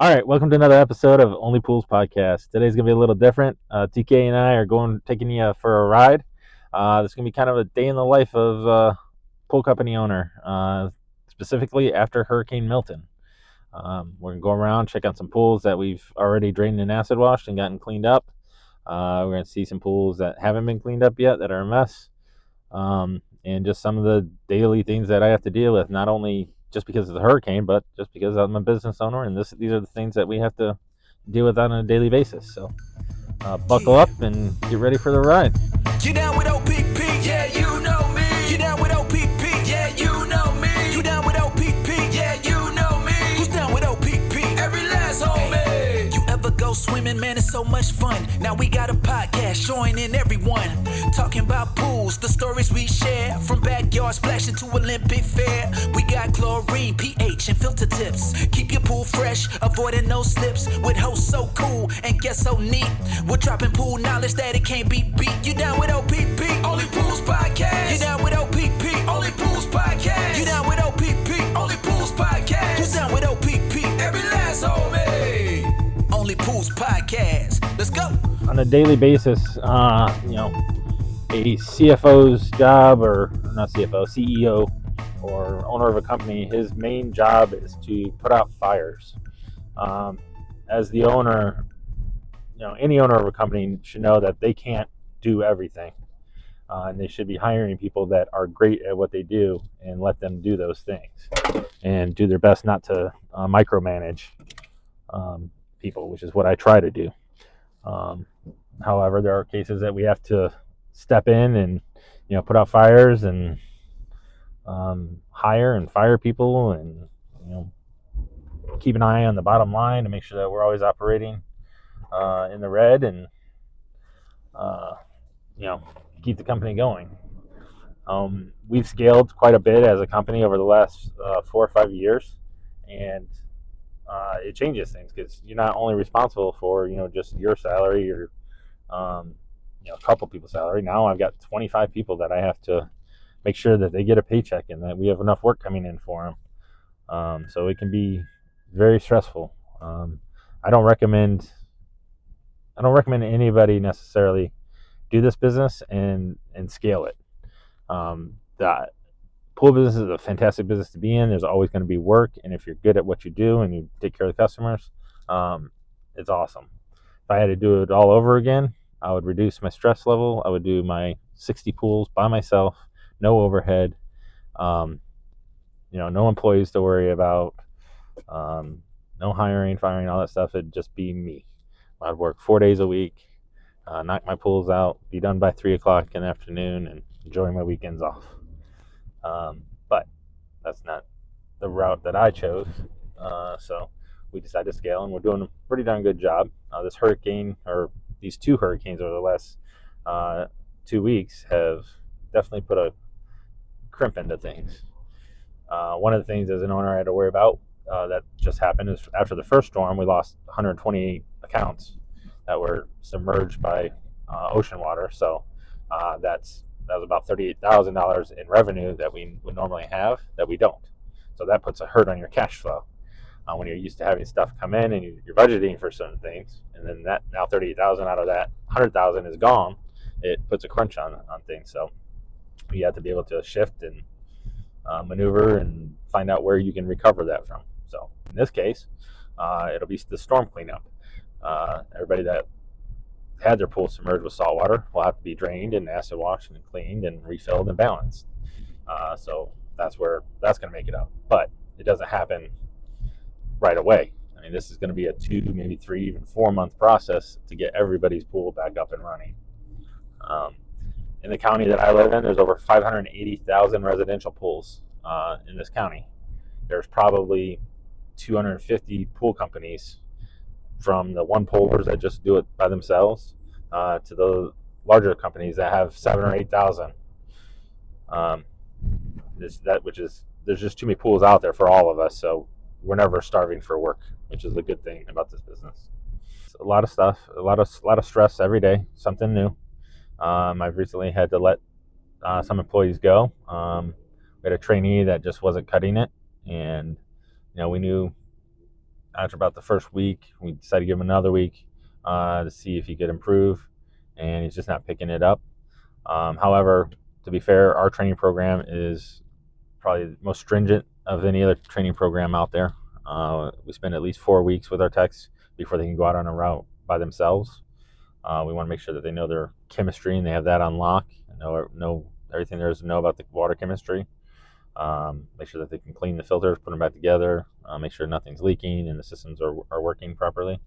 All right, welcome to another episode of Only Pools Podcast. Today's gonna be a little different. TK and I are taking you for a ride. This is gonna be kind of a day in the life of pool company owner, specifically after Hurricane Milton. We're gonna go around, check out some pools that we've already drained and acid washed and gotten cleaned up. We're gonna see some pools that haven't been cleaned up yet that are a mess, and just some of the daily things that I have to deal with, not only just because of the hurricane, but just because I'm a business owner, and these are the things that we have to deal with on a daily basis. So buckle up and get ready for the ride. You down with OPP? Yeah, you know me. You down with OPP? Yeah, you know me. You down with OPP? Yeah, you know me. Who's down with OPP? Every last homie. You ever go swimming? Man, it's so much fun. Now we got a podcast joining everyone, talking about pools, the stories we share, from backyard splashing to Olympic fair. We got chlorine, pH, and filter tips. Keep your pool fresh, avoiding no slips. With hosts so cool and guests so neat. We're dropping pool knowledge that it can't be beat. You down with OPP? Only Pools Podcast. You down with OPP? Only Pools Podcast. You down with OPP? Only Pools Podcast. Who's down with OPP? Every last homie. Only Pools Podcast. Let's go. On a daily basis, a CFO's job, or not CFO, CEO, or owner of a company, his main job is to put out fires. As the owner, any owner of a company should know that they can't do everything, and they should be hiring people that are great at what they do and let them do those things and do their best not to micromanage people, which is what I try to do. However, there are cases that we have to step in and put out fires and hire and fire people, and keep an eye on the bottom line to make sure that we're always operating in the red, and keep the company going. We've scaled quite a bit as a company over the last 4 or 5 years, and it changes things, because you're not only responsible for just your salary or a couple people's salary. Now I've got 25 people that I have to make sure that they get a paycheck and that we have enough work coming in for them. So it can be very stressful. I don't recommend anybody necessarily do this business and scale it. The pool business is a fantastic business to be in. There's always going to be work, and if you're good at what you do and you take care of the customers, it's awesome. If I had to do it all over again, I would reduce my stress level. I would do my 60 pools by myself, no overhead, no employees to worry about, no hiring, firing, all that stuff. It'd just be me. I'd work 4 days a week, knock my pools out, be done by 3 o'clock in the afternoon, and enjoy my weekends off. But that's not the route that I chose. So we decided to scale, and we're doing a pretty darn good job. This hurricane, or these 2 hurricanes over the last 2 weeks, have definitely put a crimp into things. One of the things as an owner I had to worry about that just happened is, after the first storm, we lost 128 accounts that were submerged by ocean water. So that was about $38,000 in revenue that we would normally have that we don't. So that puts a hurt on your cash flow when you're used to having stuff come in and you're budgeting for certain things, and then that now 38,000 out of that 100,000 is gone. It puts a crunch on things. So you have to be able to shift and maneuver and find out where you can recover that from. So in this case, it'll be the storm cleanup. Everybody that had their pool submerged with salt water will have to be drained and acid washed and cleaned and refilled and balanced. So that's where that's going to make it up. But it doesn't happen right away. I mean, this is going to be a 2, maybe 3, even 4 month process to get everybody's pool back up and running. In the county that I live in, there's over 580,000 residential pools in this county. There's probably 250 pool companies, from the one poolers that just do it by themselves to the larger companies that have 7,000 or 8,000. There's just too many pools out there for all of us, so we're never starving for work, which is the good thing about this business. It's a lot of stuff, a lot of stress every day, something new. I've recently had to let some employees go. We had a trainee that just wasn't cutting it, and we knew after about the first week, we decided to give him another week to see if he could improve, and he's just not picking it up. However, to be fair, our training program is probably the most stringent of any other training program out there. We spend at least 4 weeks with our techs before they can go out on a route by themselves. We want to make sure that they know their chemistry and they have that on lock, and know everything there is to know about the water chemistry. Make sure that they can clean the filters, put them back together, make sure nothing's leaking and the systems are working properly.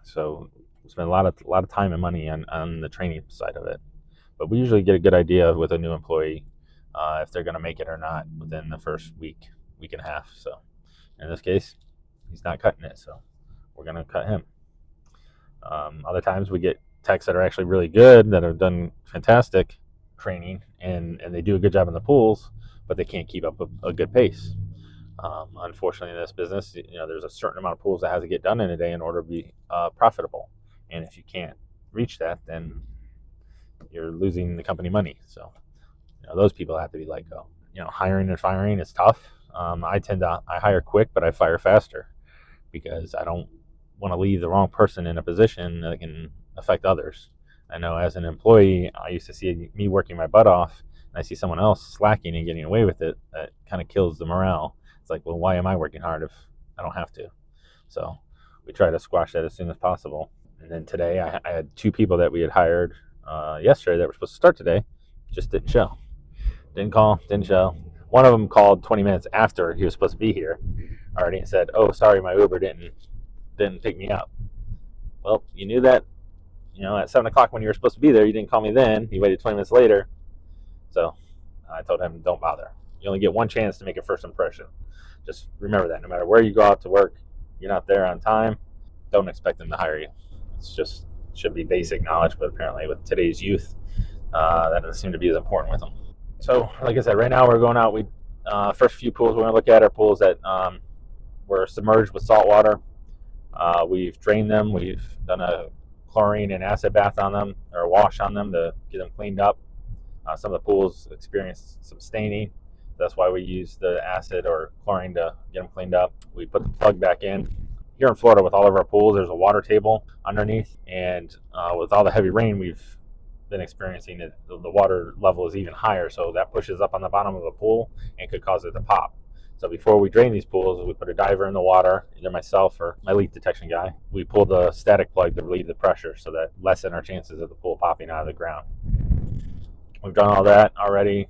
So we spend a lot of time and money on the training side of it. But we usually get a good idea with a new employee if they're going to make it or not within the first week and a half. So in this case, he's not cutting it, so we're going to cut him. Other times we get techs that are actually really good, that have done fantastic training, and they do a good job in the pools, but they can't keep up a good pace. Unfortunately, in this business, there's a certain amount of pools that has to get done in a day in order to be profitable. And if you can't reach that, then you're losing the company money. So those people have to be let go. Hiring and firing is tough. I hire quick, but I fire faster, because I don't want to leave the wrong person in a position that can affect others. I know as an employee, I used to see me working my butt off, and I see someone else slacking and getting away with it. That kind of kills the morale. It's like, well, why am I working hard if I don't have to? So we try to squash that as soon as possible. And then today, I had 2 people that we had hired yesterday that were supposed to start today, just didn't show. Didn't call, didn't show. One of them called 20 minutes after he was supposed to be here already and said, "Oh, sorry, my Uber didn't pick me up." Well, you knew that, at 7 o'clock when you were supposed to be there. You didn't call me then. You waited 20 minutes later. So I told him, don't bother. You only get one chance to make a first impression. Just remember that. No matter where you go out to work, you're not there on time, don't expect them to hire you. It's just should be basic knowledge, but apparently with today's youth, that doesn't seem to be as important with them. So, like I said, right now we're going out. First few pools we're going to look at are pools that were submerged with salt water. We've drained them. We've done a chlorine and acid bath on them, or a wash on them, to get them cleaned up. Some of the pools experienced some staining. That's why we use the acid or chlorine to get them cleaned up. We put the plug back in. Here in Florida, with all of our pools, there's a water table underneath, and with all the heavy rain we've been experiencing, the water level is even higher, so that pushes up on the bottom of the pool and could cause it to pop. So before we drain these pools, we put a diver in the water, either myself or my leak detection guy. We pull the static plug to relieve the pressure, so that lessen our chances of the pool popping out of the ground. We've done all that already.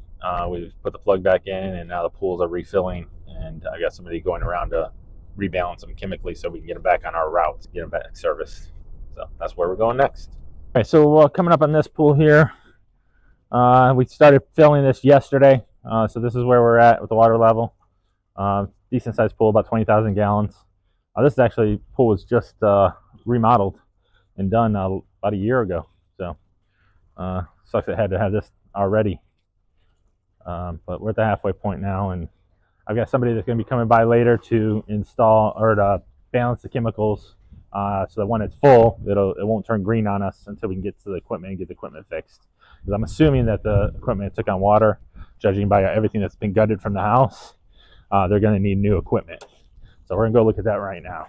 We've put the plug back in, and now the pools are refilling, and I got somebody going around to rebalance them chemically so we can get them back on our route, get them back serviced. So that's where we're going next. All right, so coming up on this pool here, we started filling this yesterday. So this is where we're at with the water level. Decent sized pool, about 20,000 gallons. This pool was just remodeled and done about a year ago. So sucks it had to have this already. But we're at the halfway point now, and I've got somebody that's going to be coming by later to install or to balance the chemicals, so that when it's full, it won't turn green on us until we can get to the equipment and get the equipment fixed. Because I'm assuming that the equipment took on water, judging by everything that's been gutted from the house. They're going to need new equipment. So we're going to go look at that right now.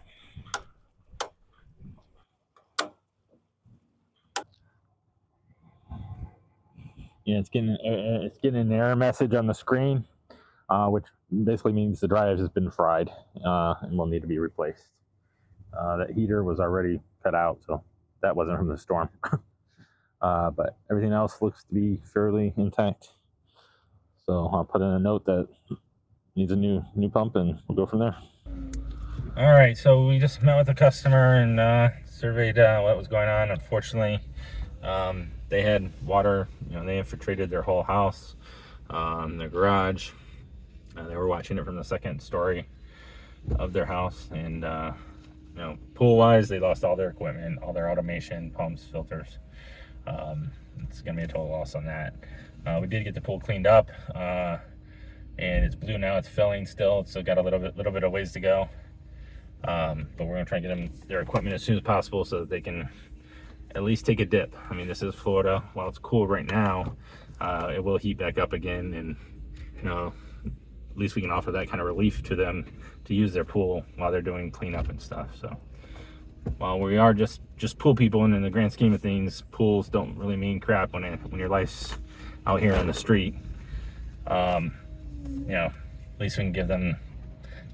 Yeah, it's getting an error message on the screen, which basically means the drive has been fried and will need to be replaced. That heater was already cut out, so that wasn't from the storm. But everything else looks to be fairly intact. So I'll put in a note that needs a new pump, and we'll go from there. All right, so we just met with the customer and surveyed what was going on. Unfortunately, they had water, they infiltrated their whole house, their garage. They were watching it from the second story of their house, and pool wise, they lost all their equipment, all their automation, pumps, filters. It's gonna be a total loss on that. We did get the pool cleaned up, and it's blue now. It's filling still. It's still got a little bit of ways to go, but we're gonna try and get them their equipment as soon as possible so that they can at least take a dip. I mean, this is Florida. While it's cool right now, it will heat back up again, and at least we can offer that kind of relief to them to use their pool while they're doing cleanup and stuff. So while we are just pool people, and in the grand scheme of things, pools don't really mean crap when your life's out here on the street. At least we can give them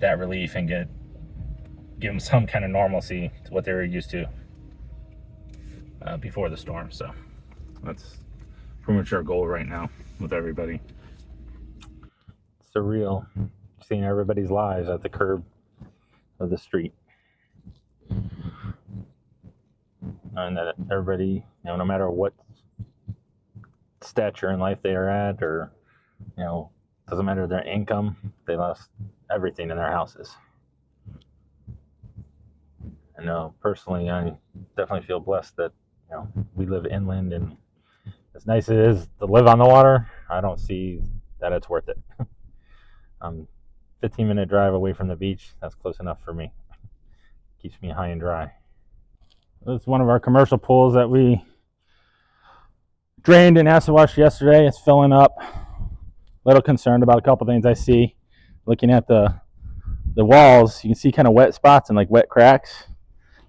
that relief and give them some kind of normalcy to what they were used to before the storm. So that's pretty much our goal right now with everybody. Surreal seeing everybody's lives at the curb of the street, and that everybody, no matter what stature in life they are at, or doesn't matter their income, they lost everything in their houses. I know personally, I definitely feel blessed that we live inland, and as nice as it is to live on the water, I don't see that it's worth it. 15-minute drive away from the beach, that's close enough for me. Keeps me high and dry. It's one of our commercial pools that we drained and acid washed yesterday. It's filling up. A little concerned about a couple things I see. Looking at the walls, you can see kind of wet spots and like wet cracks.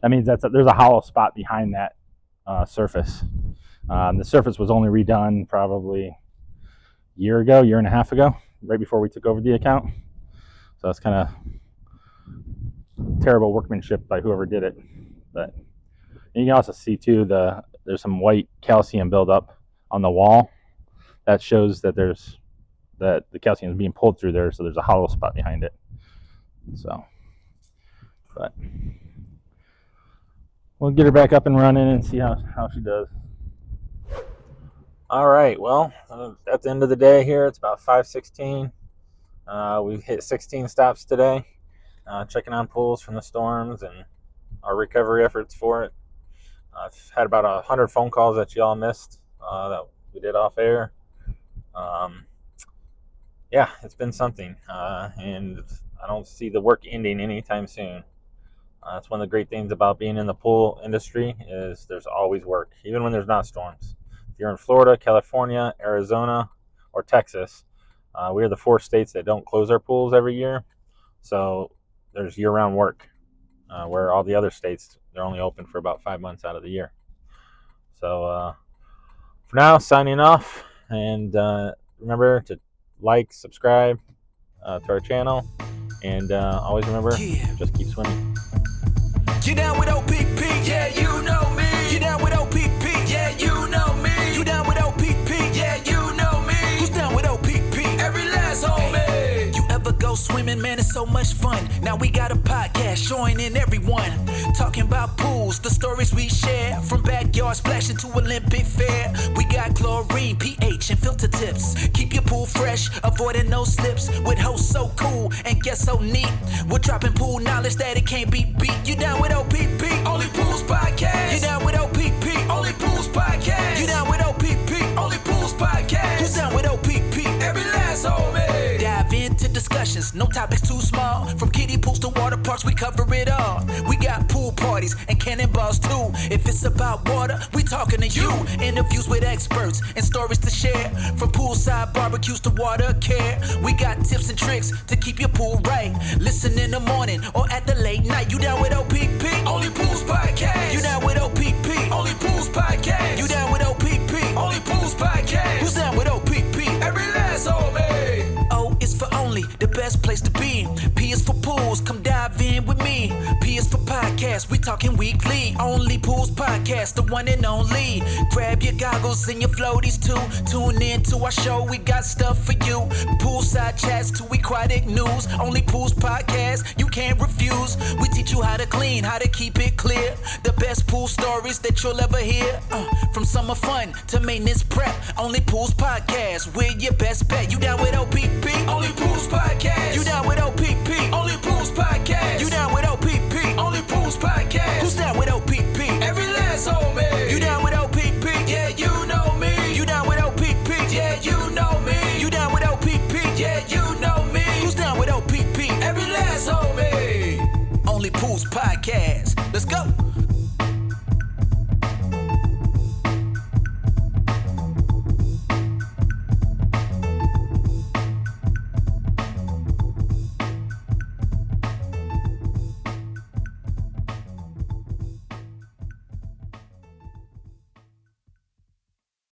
That means there's a hollow spot behind that surface. The surface was only redone probably a year and a half ago, right before we took over the account. So it's kind of terrible workmanship by whoever did it. But you can also see too, there's some white calcium buildup on the wall. That shows that the calcium is being pulled through there, so there's a hollow spot behind it. So, but we'll get her back up and running and see how she does. All right, well, at the end of the day here, it's about 5:16. We've hit 16 stops today, checking on pools from the storms and our recovery efforts for it. I've had about 100 phone calls that y'all missed that we did off air. Yeah, it's been something, and I don't see the work ending anytime soon. That's one of the great things about being in the pool industry, is there's always work, even when there's not storms. If you're in Florida, California, Arizona, or Texas, we are the 4 states that don't close our pools every year. So there's year-round work, where all the other states, they're only open for about 5 months out of the year. So for now, signing off, and remember to like, subscribe to our channel, and always remember, just keep swimming. You down with OPP? Yeah, you know me. You down with OPP? Yeah, you know me. You down with OPP? Yeah, you know me. Who's down with OPP? Every last homie. You ever go swimming, man? It's so much fun. Now we got a podcast joining everyone, talking about pools, the stories we share, from backyard splashing to Olympic fair. We got chlorine, pH, and filter tips. Keep your pool fresh, avoiding no slips. With hosts so cool and guests so neat, we're dropping pool knowledge that it can't be beat. You down with OPP? Only Pools Podcast. You down with OPP? Only Pools Podcast. You down with OPP? Only Pools Podcast. Who's down with OPP? Every last homie. Dive into discussions, no topics too small. From kiddie pools to water parks, we cover it all. We got pool parties and cannonballs too. If it's about water, we talking to you. Interviews with experts and stories to share. From poolside barbecues to water care, we got tips and tricks to keep your pool right. Listen in the morning or at the late night. You down with OPP? Only Pools Podcast. You down with OPP? Only Pools Podcast. You down with OPP? Only Pools Podcast. Who's down with OPP? Every last homie. O is for only, the best place to be. P is for pools, come dive in with me. P is for podcast, we talking weekly. Only Pools Podcast, the one and only. Grab your goggles and your floaties too. Tune in to our show, we got stuff for you. Poolside chats to aquatic news. Only Pools Podcast, you can't refuse. We teach you how to clean, how to keep it clear. The best pool stories that you'll ever hear. From summer fun to maintenance prep. Only Pools Podcast, we're your best bet. You down with OPP? Only Pools Podcast. You down with OPP? Only Pools Podcast. You down with OPP? Only Pools Podcast. Who's down with OPP? Every last homie. You down with OPP? Yeah, you know me. You down with OPP? Yeah, you know me. You down with OPP? Yeah, you know me. Who's down with OPP? Every last homie. Only Pools Podcast. Let's go.